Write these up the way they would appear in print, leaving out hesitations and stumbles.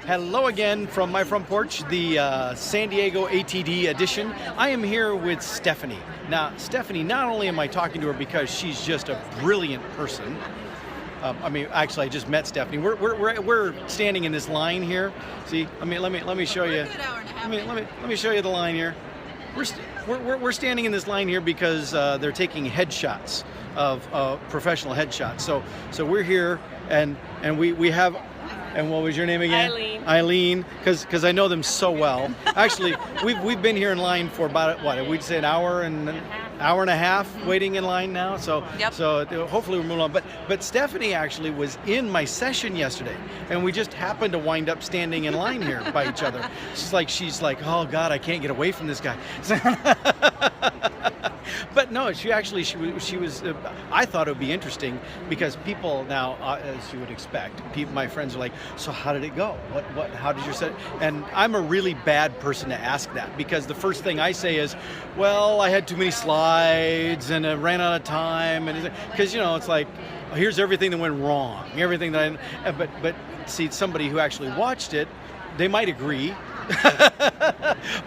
Hello again from my front porch, the San Diego ATD edition. I am here with Stephanie. Now, Stephanie, not only am I talking to her because she's just a brilliant person. Actually, I just met Stephanie. We're standing in this line here. See, let me show you. Let me show you the line here. We're standing in this line here because they're taking headshots of professional headshots. So we're here and we have. And what was your name again? Eileen, because I know them so well. Actually, we've been here in line for about what we'd say an hour and a half waiting in line now. So yep. So hopefully we're moving on. But Stephanie actually was in my session yesterday, and we just happened to wind up standing in line here by each other. She's like, oh God, I can't get away from this guy. But no, she was. I thought it would be interesting because people now, as you would expect, my friends are like, so how did it go? How did your set? And I'm a really bad person to ask that because the first thing I say is, well, I had too many slides and I ran out of time, and because it's like, here's everything that went wrong, everything that but see, somebody who actually watched it, they might agree.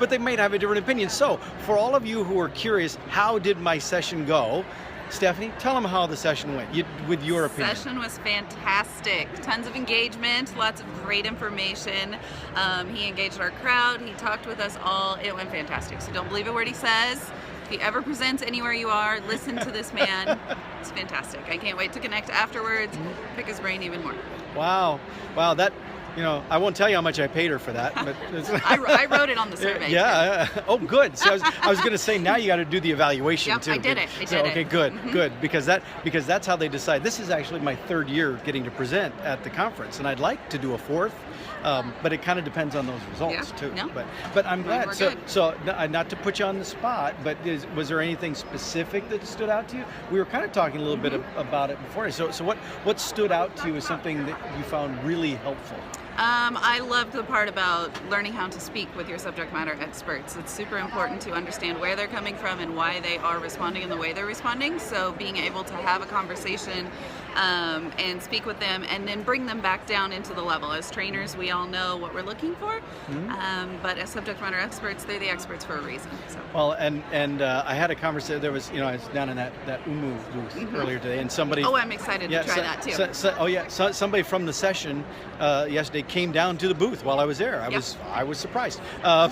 But they might have a different opinion. So for all of you who are curious, how did my session go? Stephanie, tell them how the session went, with your opinion. The session was fantastic. Tons of engagement, lots of great information. He engaged our crowd. He talked with us all. It went fantastic. So don't believe a word he says. If he ever presents anywhere you are, listen to this man. It's fantastic. I can't wait to connect afterwards, pick his brain even more. Wow, that. I won't tell you how much I paid her for that, but I wrote it on the survey. Yeah. Oh, good. So I was going to say now you got to do the evaluation too. I did it. Okay, good, good, because that's how they decide. This is actually my third year getting to present at the conference, and I'd like to do a fourth, but it kind of depends on those results too. No. But I'm glad. Good. So not to put you on the spot, but was there anything specific that stood out to you? We were kind of talking a little bit about it before. So what stood out to you as something that you found really helpful? I loved the part about learning how to speak with your subject matter experts. It's super important to understand where they're coming from and why they are responding in the way they're responding. So being able to have a conversation and speak with them and then bring them back down into the level. As trainers, we all know what we're looking for, but as subject matter experts, they're the experts for a reason. So. Well, and I had a conversation. There was, I was down in that UMU booth earlier today, and somebody. Oh, I'm excited to try that too. Somebody from the session yesterday came down to the booth while I was there. I was surprised, but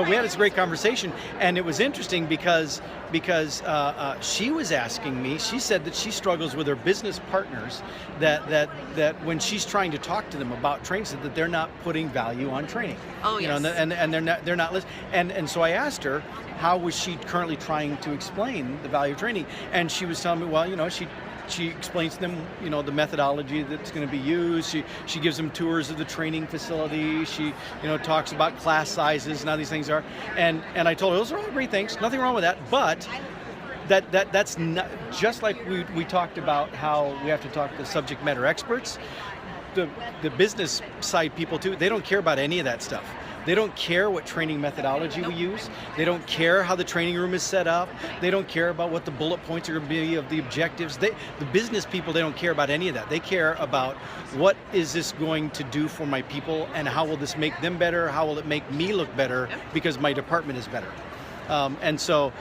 we had this great conversation, and it was interesting because she was asking me. She said that she struggles with her business partners that when she's trying to talk to them about training, that they're not putting value on training. Oh yes. And they're not listening. And so I asked her how was she currently trying to explain the value of training, and she was telling me, well, she explains to them, the methodology that's going to be used. She gives them tours of the training facility. She, talks about class sizes and how these things are. And I told her those are all great things. Nothing wrong with that. But that's not just like we talked about how we have to talk to subject matter experts. The business side people too. They don't care about any of that stuff. They don't care what training methodology we use. They don't care how the training room is set up. They don't care about what the bullet points are going to be of the objectives. The business people, they don't care about any of that. They care about what is this going to do for my people and how will this make them better? How will it make me look better because my department is better? And so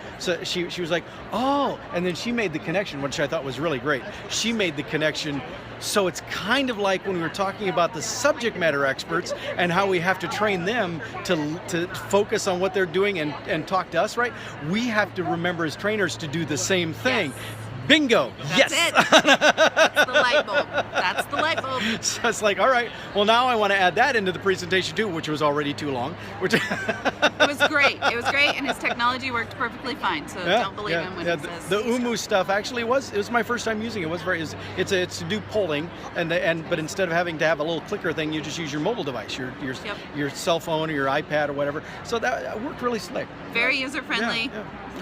she was like, oh, and then she made the connection, which I thought was really great. She made the connection. So it's kind of like when we were talking about the subject matter experts and how we have to train them to focus on what they're doing and talk to us, right? We have to remember as trainers to do the same thing. Yes. Bingo! That's it. That's the light bulb. That's the light bulb. So it's like, all right, well now I want to add that into the presentation too, which was already too long. It was great. It was great, and his technology worked perfectly fine. So don't believe him when he says the UMU stuff. Actually, it was my first time using it. It's to do polling, but instead of having to have a little clicker thing, you just use your mobile device, your cell phone or your iPad or whatever. So that worked really slick. Very user friendly.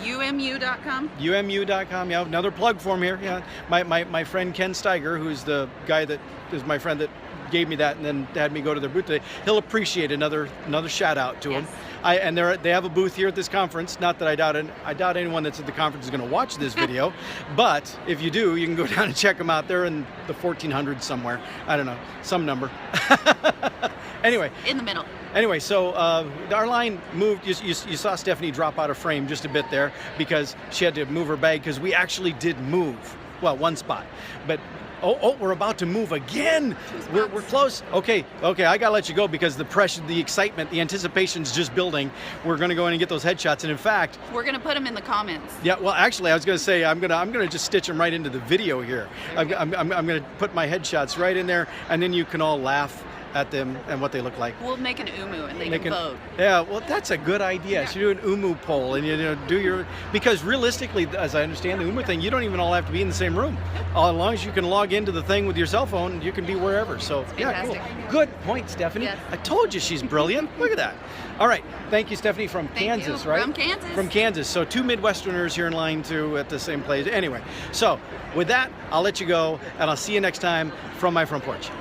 UMU.com. UMU.com. Yeah, another plug for him here. Yeah, my friend Ken Steiger, who's the guy that is my friend that gave me that and then had me go to their booth today. He'll appreciate another shout out to him. And they have a booth here at this conference. Not that I doubt anyone that's at the conference is going to watch this video, but if you do, you can go down and check them out. They're in the 1400s somewhere. I don't know, some number. Anyway. In the middle. Anyway, so our line moved. You saw Stephanie drop out of frame just a bit there because she had to move her bag because we actually did move. Well, one spot. But, oh, we're about to move again. We're close. Okay, I got to let you go because the pressure, the excitement, the anticipation's just building. We're going to go in and get those headshots. And in fact... We're going to put them in the comments. Yeah, well, actually, I was going to say, I'm going to just stitch them right into the video here. I'm going to put my headshots right in there, and then you can all laugh at them and what they look like. We'll make an umu and they can vote. Yeah, well, that's a good idea. Yeah. So you do an umu poll and you do your, because realistically, as I understand the umu thing, you don't even all have to be in the same room. As long as you can log into the thing with your cell phone, you can be wherever. So yeah, cool. Good point, Stephanie. Yes. I told you she's brilliant. Look at that. All right, thank you, Stephanie, from Kansas, right? From Kansas. From Kansas. So 2 Midwesterners here in line 2 at the same place. Anyway, so with that, I'll let you go and I'll see you next time from my front porch.